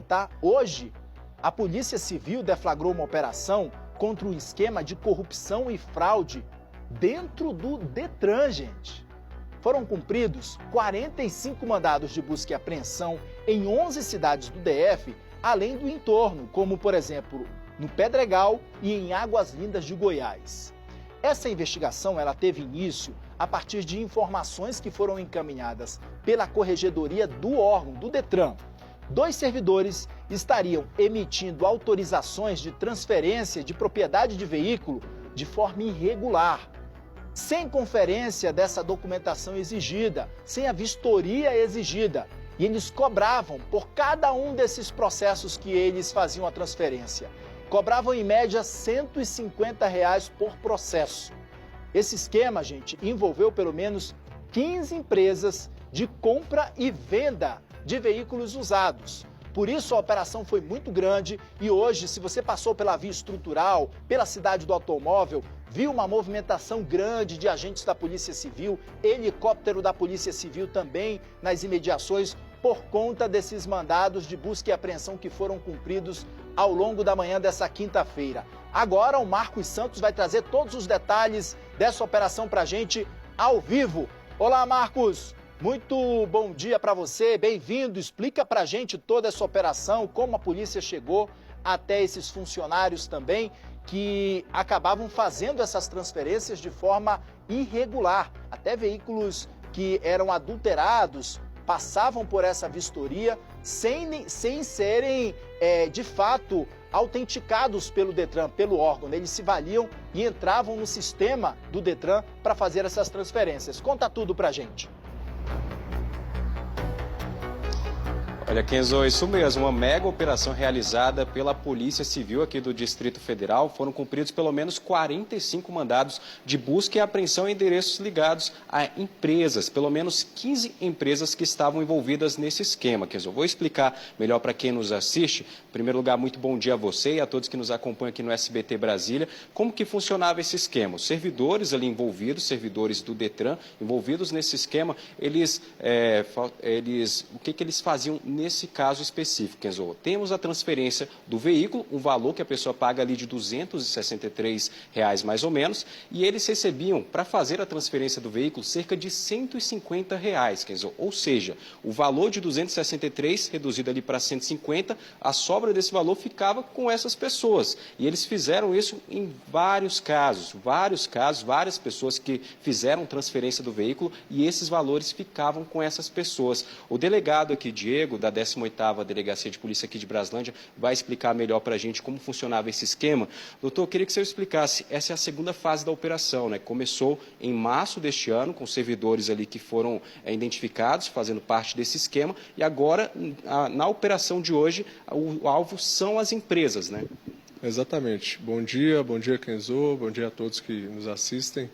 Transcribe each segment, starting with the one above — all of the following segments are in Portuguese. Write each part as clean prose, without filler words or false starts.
tá? Hoje, a Polícia Civil deflagrou uma operação contra um esquema de corrupção e fraude dentro do Detran, gente. Foram cumpridos 45 mandados de busca e apreensão em 11 cidades do DF, além do entorno, como, por exemplo, no Pedregal e em Águas Lindas de Goiás. Essa investigação ela teve início a partir de informações que foram encaminhadas pela Corregedoria do órgão, do Detran. 2 servidores estariam emitindo autorizações de transferência de propriedade de veículo de forma irregular, sem conferência dessa documentação exigida, sem a vistoria exigida. E eles cobravam por cada um desses processos que eles faziam a transferência. Cobravam em média R$ 150 por processo. Esse esquema, gente, envolveu pelo menos 15 empresas de compra e venda de veículos usados. Por isso a operação foi muito grande e hoje, se você passou pela via estrutural, pela cidade do automóvel, viu uma movimentação grande de agentes da Polícia Civil, helicóptero da Polícia Civil também nas imediações, por conta desses mandados de busca e apreensão que foram cumpridos ao longo da manhã dessa quinta-feira. Agora o Marcos Santos vai trazer todos os detalhes dessa operação para a gente ao vivo. Olá, Marcos! Muito bom dia para você, bem-vindo. Explica para a gente toda essa operação, como a polícia chegou até esses funcionários também que acabavam fazendo essas transferências de forma irregular. Até veículos que eram adulterados passavam por essa vistoria sem serem, de fato, autenticados pelo Detran, pelo órgão. Eles se valiam e entravam no sistema do Detran para fazer essas transferências. Conta tudo para a gente. Olha, Kenzo, isso mesmo, uma mega operação realizada pela Polícia Civil aqui do Distrito Federal. Foram cumpridos pelo menos 45 mandados de busca e apreensão em endereços ligados a empresas, pelo menos 15 empresas que estavam envolvidas nesse esquema. Kenzo, vou explicar melhor para quem nos assiste. Em primeiro lugar, muito bom dia a você e a todos que nos acompanham aqui no SBT Brasília. Como que funcionava esse esquema? Os servidores ali envolvidos, servidores do Detran envolvidos nesse esquema, o que eles faziam nesse caso específico, Kenzo? Temos a transferência do veículo, um valor que a pessoa paga ali de R$ 263 mais ou menos, e eles recebiam, para fazer a transferência do veículo, cerca de R$ 150, Kenzo. Ou seja, o valor de 263 reduzido ali para 150, a sobra desse valor ficava com essas pessoas. E eles fizeram isso em vários casos, várias pessoas que fizeram transferência do veículo e esses valores ficavam com essas pessoas. O delegado aqui, Diego, da 18ª Delegacia de Polícia aqui de Braslândia, vai explicar melhor para a gente como funcionava esse esquema. Doutor, eu queria que você explicasse, essa é a segunda fase da operação, né? Começou em março deste ano, com servidores ali que foram identificados, fazendo parte desse esquema, e agora, na operação de hoje, o alvo são as empresas, né? Exatamente. Bom dia, Kenzo, bom dia a todos que nos assistem.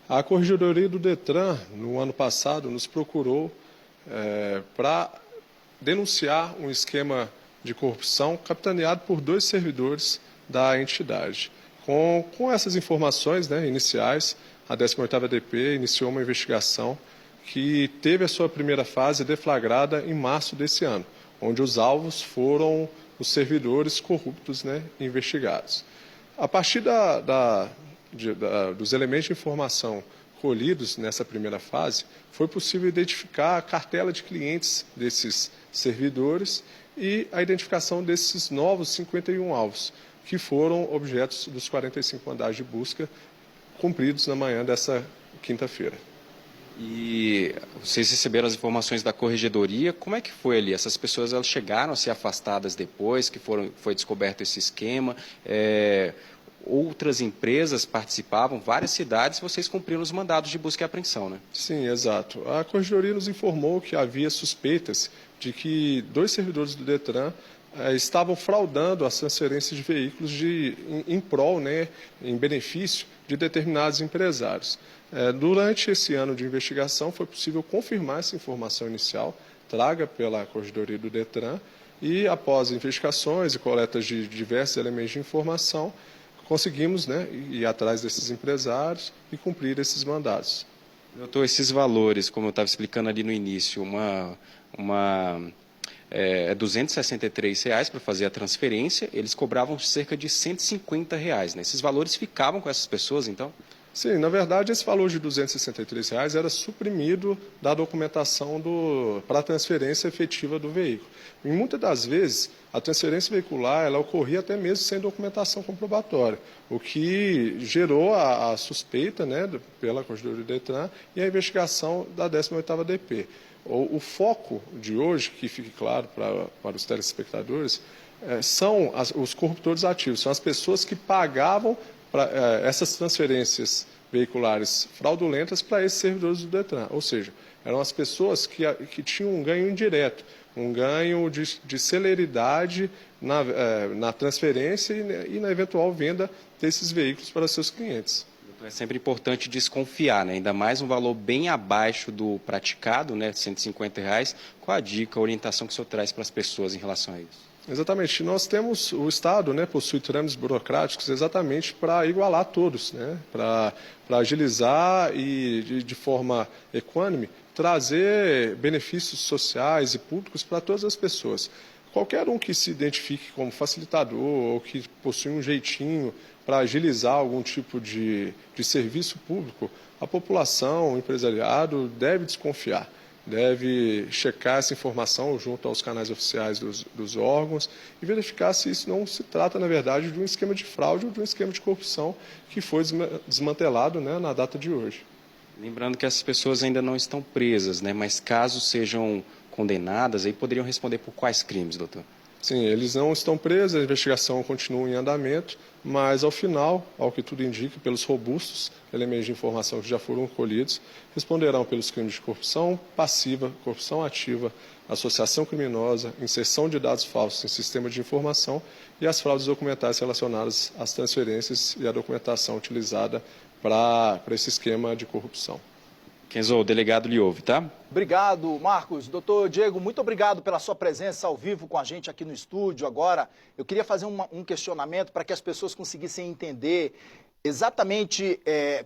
A Corregedoria do Detran, no ano passado, nos procurou para denunciar um esquema de corrupção capitaneado por 2 servidores da entidade. Com essas informações, né, iniciais, a 18ª DP iniciou uma investigação que teve a sua primeira fase deflagrada em março desse ano, onde os alvos foram os servidores corruptos, né, investigados. A partir dos elementos de informação colhidos nessa primeira fase, foi possível identificar a cartela de clientes desses servidores e a identificação desses novos 51 alvos, que foram objetos dos 45 mandados de busca cumpridos na manhã dessa quinta-feira. E vocês receberam as informações da Corregedoria, como é que foi ali? Essas pessoas elas chegaram a ser afastadas depois que foi descoberto esse esquema? Outras empresas participavam, várias cidades, vocês cumpriram os mandados de busca e apreensão, né? Sim, exato. A Corregedoria nos informou que havia suspeitas de que 2 servidores do Detran estavam fraudando as transferências de veículos em prol, né, em benefício de determinados empresários. Durante esse ano de investigação, foi possível confirmar essa informação inicial, traga pela Corregedoria do Detran, e após investigações e coletas de diversos elementos de informação, conseguimos, né, ir atrás desses empresários e cumprir esses mandados. Doutor, esses valores, como eu estava explicando ali no início, R$ 263 para fazer a transferência, eles cobravam cerca de R$ 150. Né? Esses valores ficavam com essas pessoas, então? Sim, na verdade, esse valor de R$ 263 era suprimido da documentação para a transferência efetiva do veículo. E muitas das vezes, a transferência veicular ela ocorria até mesmo sem documentação comprobatória, o que gerou a suspeita, né, pela Corregedoria do Detran e a investigação da 18ª DP. O foco de hoje, que fique claro para os telespectadores, são os corruptores ativos, são as pessoas que pagavam essas transferências veiculares fraudulentas para esses servidores do Detran. Ou seja, eram as pessoas que tinham um ganho indireto, um ganho de celeridade na transferência e na eventual venda desses veículos para seus clientes. É sempre importante desconfiar, né? Ainda mais um valor bem abaixo do praticado, né? R$ 150. Qual a dica, a orientação que o senhor traz para as pessoas em relação a isso? Exatamente. Nós temos, o Estado, né, possui trâmites burocráticos exatamente para igualar todos, né, para agilizar e, de forma equânime, trazer benefícios sociais e públicos para todas as pessoas. Qualquer um que se identifique como facilitador ou que possui um jeitinho para agilizar algum tipo de serviço público, a população, o empresariado deve desconfiar. Deve checar essa informação junto aos canais oficiais dos órgãos e verificar se isso não se trata, na verdade, de um esquema de fraude ou de um esquema de corrupção que foi desmantelado, né, na data de hoje. Lembrando que essas pessoas ainda não estão presas, né, mas caso sejam condenadas, aí poderiam responder por quais crimes, doutor? Sim, eles não estão presos, a investigação continua em andamento, mas ao final, ao que tudo indica, pelos robustos elementos de informação que já foram colhidos, responderão pelos crimes de corrupção passiva, corrupção ativa, associação criminosa, inserção de dados falsos em sistema de informação e as fraudes documentais relacionadas às transferências e à documentação utilizada para esse esquema de corrupção. Kenzo, o delegado lhe ouve, tá? Obrigado, Marcos. Doutor Diego, muito obrigado pela sua presença ao vivo com a gente aqui no estúdio. Agora, eu queria fazer um questionamento para que as pessoas conseguissem entender exatamente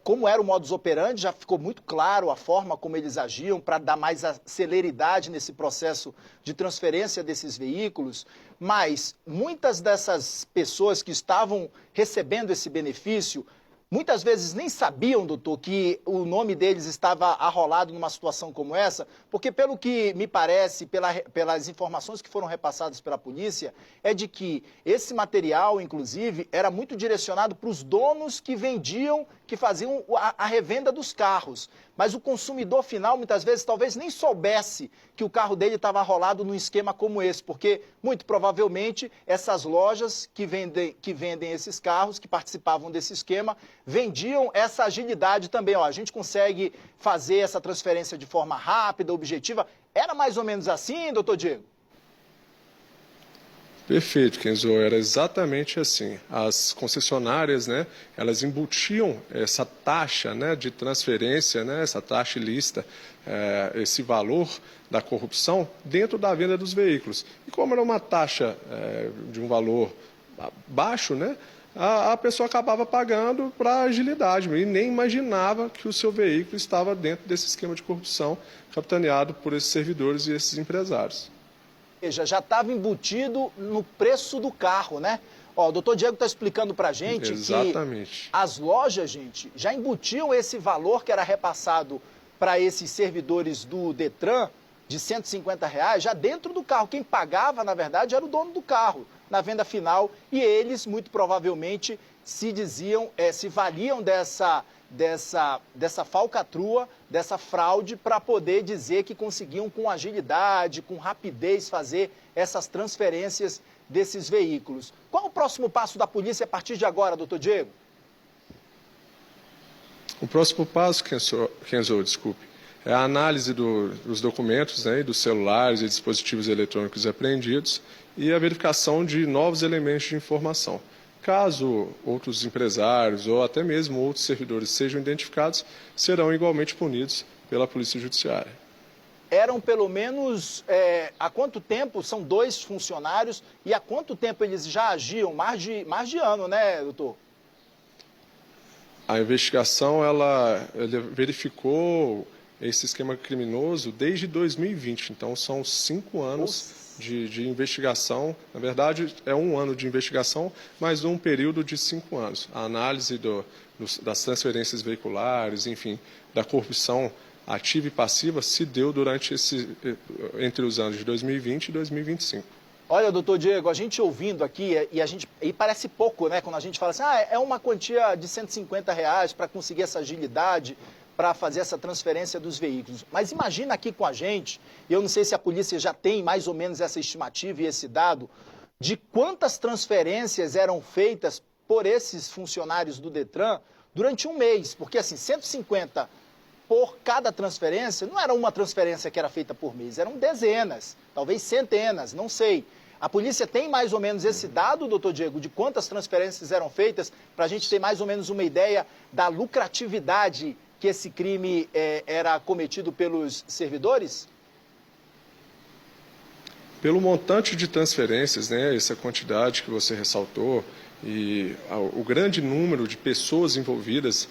como era o modus operandi. Já ficou muito claro a forma como eles agiam para dar mais celeridade nesse processo de transferência desses veículos. Mas muitas dessas pessoas que estavam recebendo esse benefício muitas vezes nem sabiam, doutor, que o nome deles estava arrolado numa situação como essa, porque pelo que me parece, pelas informações que foram repassadas pela polícia, é de que esse material, inclusive, era muito direcionado para os donos que vendiam, que faziam a revenda dos carros. Mas o consumidor final, muitas vezes, talvez nem soubesse que o carro dele estava arrolado num esquema como esse, porque, muito provavelmente, essas lojas que vendem esses carros, que participavam desse esquema, vendiam essa agilidade também. Ó, a gente consegue fazer essa transferência de forma rápida, objetiva. Era mais ou menos assim, doutor Diego? Perfeito, Kenzo, era exatamente assim. As concessionárias, né, elas embutiam essa taxa, né, de transferência, né, essa taxa ilícita, esse valor da corrupção dentro da venda dos veículos. E como era uma taxa de um valor baixo, né, a pessoa acabava pagando para agilidade e nem imaginava que o seu veículo estava dentro desse esquema de corrupção capitaneado por esses servidores e esses empresários. Já estava embutido no preço do carro, né? Ó, o doutor Diego está explicando para a gente Exatamente. Que as lojas, gente, já embutiam esse valor que era repassado para esses servidores do Detran, de R$ 150, já dentro do carro. Quem pagava, na verdade, era o dono do carro, na venda final, e eles, muito provavelmente, se valiam dessa falcatrua, dessa fraude, para poder dizer que conseguiam com agilidade, com rapidez, fazer essas transferências desses veículos. Qual o próximo passo da polícia a partir de agora, doutor Diego? O próximo passo, Kenzo, desculpe, é a análise dos documentos, né, dos celulares e dispositivos eletrônicos apreendidos e a verificação de novos elementos de informação. Caso outros empresários ou até mesmo outros servidores sejam identificados, serão igualmente punidos pela Polícia Judiciária. Eram pelo menos, há quanto tempo, são 2 funcionários, e há quanto tempo eles já agiam? Mais de ano, né, doutor? A investigação ela verificou esse esquema criminoso desde 2020, então são 5 anos de investigação. Na verdade, é 1 ano de investigação, mais um período de 5 anos. A análise das transferências veiculares, enfim, da corrupção ativa e passiva se deu entre os anos de 2020 e 2025. Olha, doutor Diego, a gente ouvindo aqui, e parece pouco, né? Quando a gente fala assim, é uma quantia de R$150 para conseguir essa agilidade, para fazer essa transferência dos veículos. Mas imagina aqui com a gente, e eu não sei se a polícia já tem mais ou menos essa estimativa e esse dado, de quantas transferências eram feitas por esses funcionários do Detran durante um mês. Porque assim, 150 por cada transferência, não era uma transferência que era feita por mês, eram dezenas, talvez centenas, não sei. A polícia tem mais ou menos esse dado, doutor Diego, de quantas transferências eram feitas, para a gente ter mais ou menos uma ideia da lucratividade que esse crime era cometido pelos servidores? Pelo montante de transferências, né, essa quantidade que você ressaltou e o grande número de pessoas envolvidas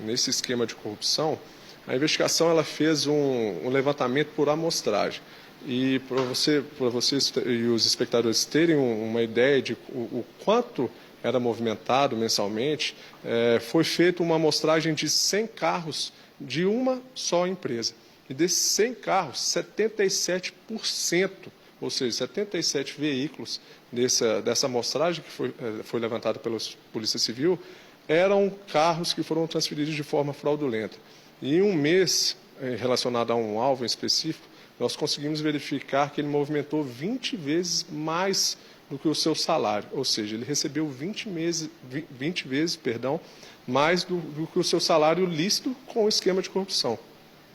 nesse esquema de corrupção, a investigação ela fez um levantamento por amostragem. E para vocês e os espectadores terem uma ideia de o quanto era movimentado mensalmente, foi feita uma amostragem de 100 carros de uma só empresa. E desses 100 carros, 77%, ou seja, 77 veículos dessa amostragem que foi levantada pela Polícia Civil, eram carros que foram transferidos de forma fraudulenta. E em um mês, relacionado a um alvo em específico, nós conseguimos verificar que ele movimentou 20 vezes mais do que o seu salário, ou seja, ele recebeu 20 vezes mais do que o seu salário lícito com o esquema de corrupção.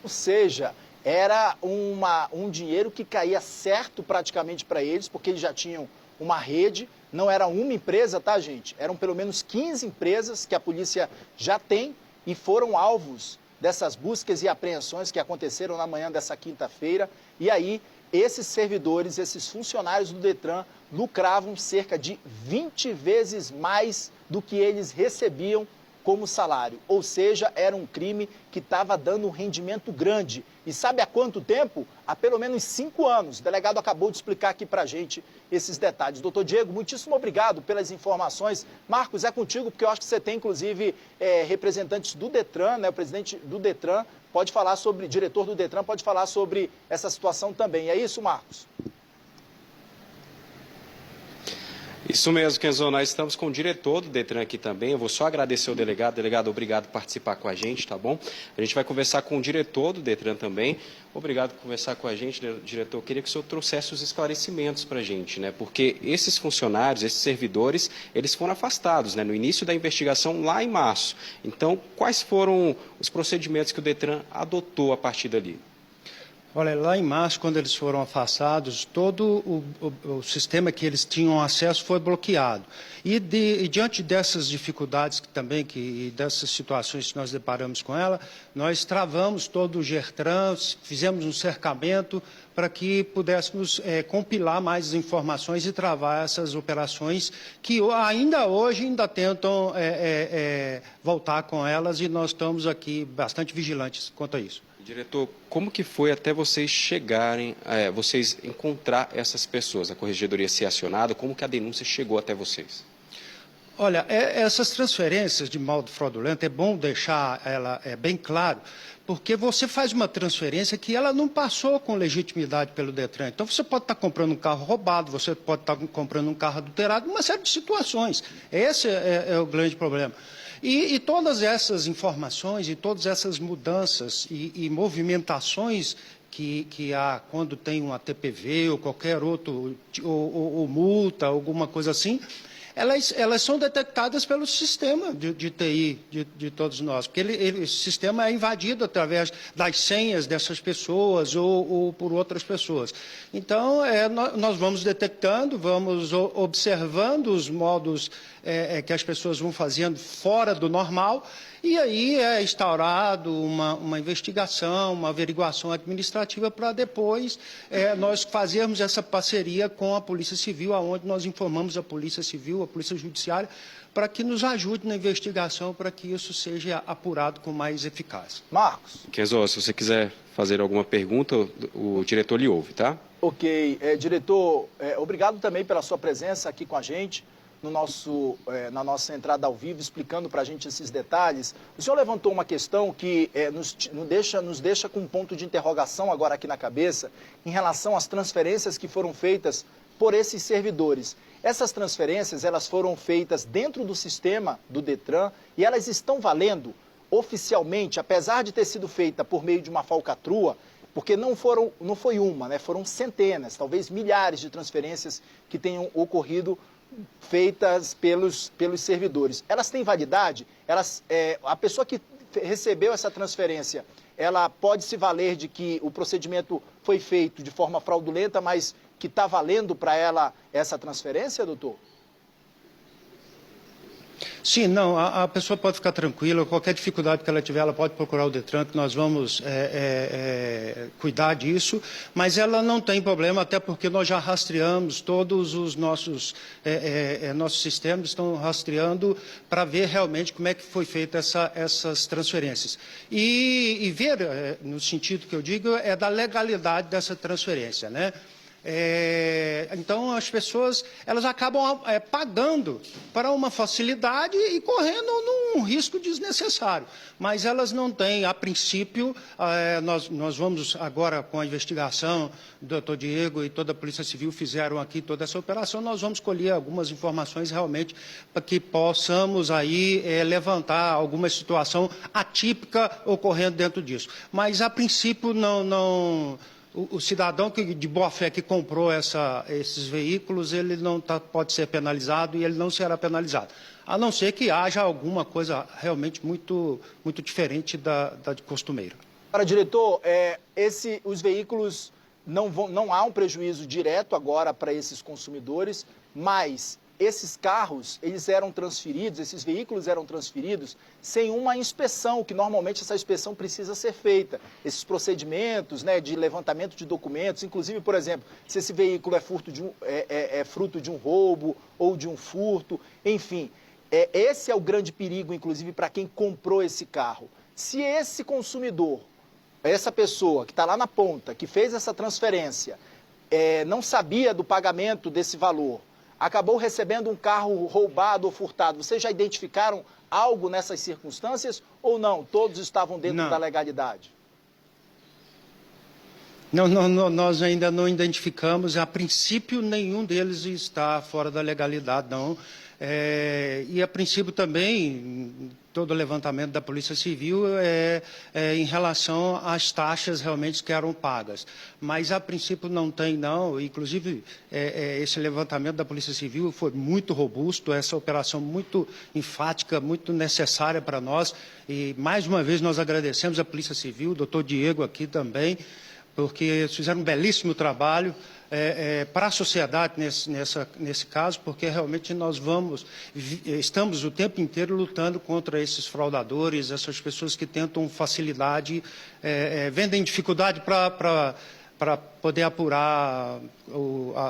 Ou seja, era um dinheiro que caía certo praticamente para eles, porque eles já tinham uma rede, não era uma empresa, tá, gente? Eram pelo menos 15 empresas que a polícia já tem e foram alvos dessas buscas e apreensões que aconteceram na manhã dessa quinta-feira. E aí, esses servidores, esses funcionários do Detran lucravam cerca de 20 vezes mais do que eles recebiam como salário. Ou seja, era um crime que estava dando um rendimento grande. E sabe há quanto tempo? Há pelo menos 5 anos. O delegado acabou de explicar aqui pra gente esses detalhes. Doutor Diego, muitíssimo obrigado pelas informações. Marcos, é contigo, porque eu acho que você tem, inclusive, representantes do Detran, né? O presidente do Detran pode falar sobre, diretor do Detran pode falar sobre essa situação também. É isso, Marcos? Isso mesmo, Kenzo, nós estamos com o diretor do Detran aqui também. Eu vou só agradecer ao delegado. Delegado, obrigado por participar com a gente, tá bom? A gente vai conversar com o diretor do Detran também. Obrigado por conversar com a gente, diretor. Eu queria que o senhor trouxesse os esclarecimentos para a gente, né? Porque esses funcionários, esses servidores, eles foram afastados, né? No início da investigação, lá em março. Então, quais foram os procedimentos que o Detran adotou a partir dali? Olha, lá em março, quando eles foram afastados, todo o sistema que eles tinham acesso foi bloqueado. E diante dessas dificuldades e dessas situações que nós deparamos com ela, nós travamos todo o GERTRAN, fizemos um cercamento para que pudéssemos compilar mais informações e travar essas operações que ainda hoje tentam voltar com elas, e nós estamos aqui bastante vigilantes quanto a isso. Diretor, como que foi até vocês chegarem, vocês encontrar essas pessoas, a corregedoria ser acionada, como que a denúncia chegou até vocês? Olha, essas transferências de modo fraudulento, é bom deixar ela bem claro, porque você faz uma transferência que ela não passou com legitimidade pelo Detran. Então, você pode estar comprando um carro roubado, você pode estar comprando um carro adulterado, uma série de situações. Esse é o grande problema. E todas essas informações e todas essas mudanças e movimentações que há quando tem um ATPV ou qualquer outro, ou multa, alguma coisa assim, elas são detectadas pelo sistema de TI de todos nós, porque esse sistema é invadido através das senhas dessas pessoas ou por outras pessoas. Então, nós vamos detectando, vamos observando os modos que as pessoas vão fazendo fora do normal, e aí é instaurado uma investigação, uma averiguação administrativa para depois nós fazermos essa parceria com a Polícia Civil, onde nós informamos a Polícia Civil, a Polícia Judiciária, para que nos ajude na investigação, para que isso seja apurado com mais eficácia. Marcos. Kenzo, se você quiser fazer alguma pergunta, o diretor lhe ouve, tá? Ok, diretor, obrigado também pela sua presença aqui com a gente no na nossa entrada ao vivo, explicando para a gente esses detalhes. O senhor levantou uma questão que nos deixa com um ponto de interrogação agora aqui na cabeça em relação às transferências que foram feitas por esses servidores. Essas transferências, elas foram feitas dentro do sistema do Detran e elas estão valendo oficialmente, apesar de ter sido feita por meio de uma falcatrua, porque não foi uma, né? Foram centenas, talvez milhares de transferências que tenham ocorrido feitas pelos servidores. Elas têm validade? A pessoa que recebeu essa transferência, ela pode se valer de que o procedimento foi feito de forma fraudulenta, mas que está valendo para ela essa transferência, doutor? Sim, não, a pessoa pode ficar tranquila, qualquer dificuldade que ela tiver, ela pode procurar o Detran, que nós vamos cuidar disso, mas ela não tem problema, até porque nós já rastreamos todos os nossos sistemas, estão rastreando para ver realmente como é que foi feita essas transferências. E ver, no sentido que eu digo, é da legalidade dessa transferência, né? Então, as pessoas elas acabam pagando para uma facilidade e correndo num risco desnecessário. Mas elas não têm, a princípio, nós vamos agora com a investigação, o doutor Diego e toda a Polícia Civil fizeram aqui toda essa operação, nós vamos colher algumas informações realmente para que possamos aí levantar alguma situação atípica ocorrendo dentro disso. Mas, a princípio, o cidadão de boa fé que comprou esses veículos, ele não pode ser penalizado e ele não será penalizado, a não ser que haja alguma coisa realmente muito, muito diferente da de costumeira. Para diretor, os veículos não há um prejuízo direto agora para esses consumidores, mas esses carros, esses veículos eram transferidos sem uma inspeção, que normalmente essa inspeção precisa ser feita. Esses procedimentos, né, de levantamento de documentos, inclusive, por exemplo, se esse veículo é fruto de um roubo ou de um furto, enfim. Esse é o grande perigo, inclusive, para quem comprou esse carro. Se esse consumidor, essa pessoa que está lá na ponta, que fez essa transferência, não sabia do pagamento desse valor, acabou recebendo um carro roubado ou furtado, vocês já identificaram algo nessas circunstâncias ou não? Todos estavam dentro da legalidade? Não, nós ainda não identificamos, a princípio nenhum deles está fora da legalidade, não. E a princípio também, todo o levantamento da Polícia Civil em relação às taxas realmente que eram pagas. Mas a princípio não tem, não. Inclusive, esse levantamento da Polícia Civil foi muito robusto, essa operação muito enfática, muito necessária para nós. E, mais uma vez, nós agradecemos a Polícia Civil, o doutor Diego aqui também, porque eles fizeram um belíssimo trabalho para a sociedade nesse caso, porque realmente nós estamos o tempo inteiro lutando contra esses fraudadores, essas pessoas que tentam facilidade, vendem dificuldade para poder apurar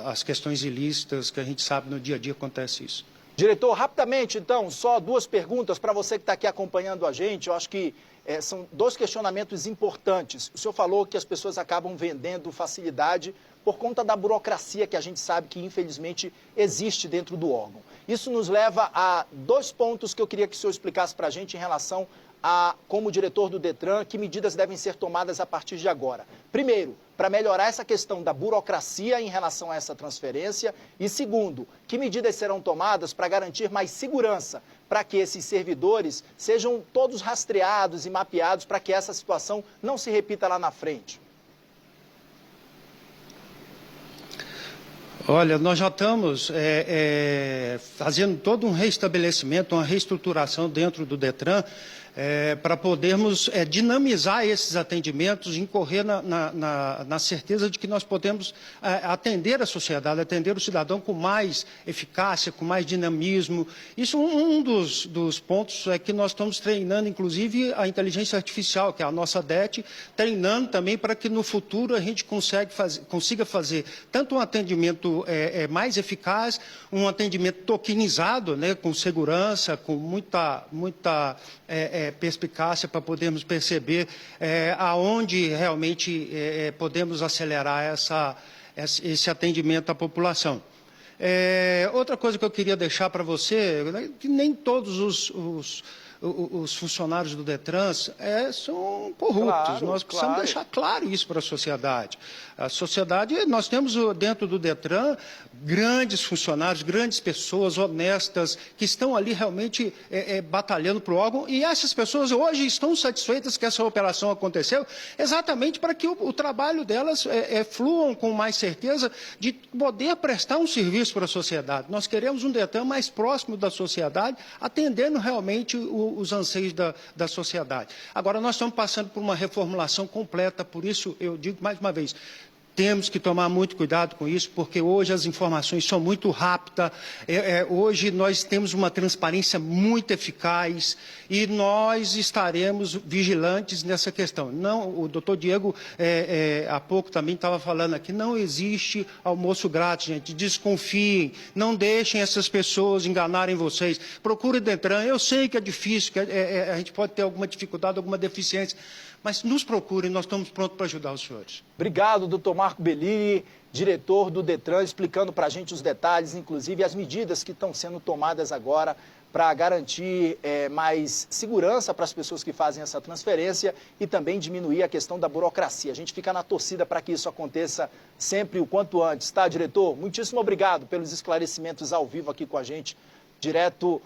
as questões ilícitas, que a gente sabe no dia a dia acontece isso. Diretor, rapidamente, então, só duas perguntas para você que está aqui acompanhando a gente. Eu acho que são dois questionamentos importantes. O senhor falou que as pessoas acabam vendendo facilidade por conta da burocracia que a gente sabe que, infelizmente, existe dentro do órgão. Isso nos leva a dois pontos que eu queria que o senhor explicasse para a gente em relação a, como diretor do Detran, que medidas devem ser tomadas a partir de agora. Primeiro, para melhorar essa questão da burocracia em relação a essa transferência. E segundo, que medidas serão tomadas para garantir mais segurança, para que esses servidores sejam todos rastreados e mapeados para que essa situação não se repita lá na frente? Olha, nós já estamos fazendo todo um reestabelecimento, uma reestruturação dentro do Detran, para podermos dinamizar esses atendimentos, incorrer na certeza de que nós podemos atender a sociedade, atender o cidadão com mais eficácia, com mais dinamismo. Isso um dos pontos é que nós estamos treinando, inclusive, a inteligência artificial, que é a nossa DET, treinando também para que no futuro a gente consiga fazer tanto um atendimento mais eficaz, um atendimento tokenizado, né, com segurança, com muita perspicácia para podermos perceber aonde realmente podemos acelerar esse atendimento à população. Outra coisa que eu queria deixar para você, né, que nem todos os funcionários do DETRAN são corruptos. Nós precisamos deixar claro isso para a sociedade. A sociedade, nós temos dentro do DETRAN grandes funcionários, grandes pessoas honestas, que estão ali realmente batalhando para o órgão, e essas pessoas hoje estão satisfeitas que essa operação aconteceu, exatamente para que o trabalho delas fluam com mais certeza de poder prestar um serviço para a sociedade. Nós queremos um DETRAN mais próximo da sociedade, atendendo realmente os anseios da sociedade. Agora, nós estamos passando por uma reformulação completa, por isso eu digo mais uma vez, temos que tomar muito cuidado com isso, porque hoje as informações são muito rápidas, hoje nós temos uma transparência muito eficaz e nós estaremos vigilantes nessa questão. Não, o doutor Diego, há pouco também estava falando aqui, não existe almoço grátis, gente, desconfiem, não deixem essas pessoas enganarem vocês, procure o DETRAN, eu sei que é difícil, que a gente pode ter alguma dificuldade, alguma deficiência, mas nos procurem, nós estamos prontos para ajudar os senhores. Obrigado, doutor Marco Bellini, diretor do DETRAN, explicando para a gente os detalhes, inclusive as medidas que estão sendo tomadas agora para garantir mais segurança para as pessoas que fazem essa transferência e também diminuir a questão da burocracia. A gente fica na torcida para que isso aconteça sempre o quanto antes, tá, diretor? Muitíssimo obrigado pelos esclarecimentos ao vivo aqui com a gente, direto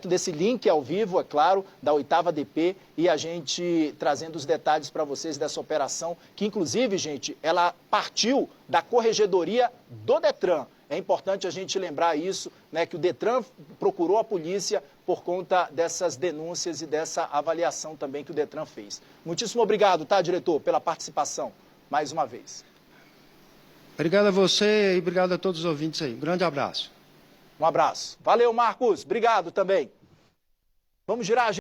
desse link ao vivo, é claro, da 8ª DP, e a gente trazendo os detalhes para vocês dessa operação, que inclusive, gente, ela partiu da corregedoria do DETRAN. É importante a gente lembrar isso, né, que o DETRAN procurou a polícia por conta dessas denúncias e dessa avaliação também que o DETRAN fez. Muitíssimo obrigado, tá, diretor, pela participação, mais uma vez. Obrigado a você e obrigado a todos os ouvintes aí. Um grande abraço. Um abraço. Valeu, Marcos. Obrigado também. Vamos girar a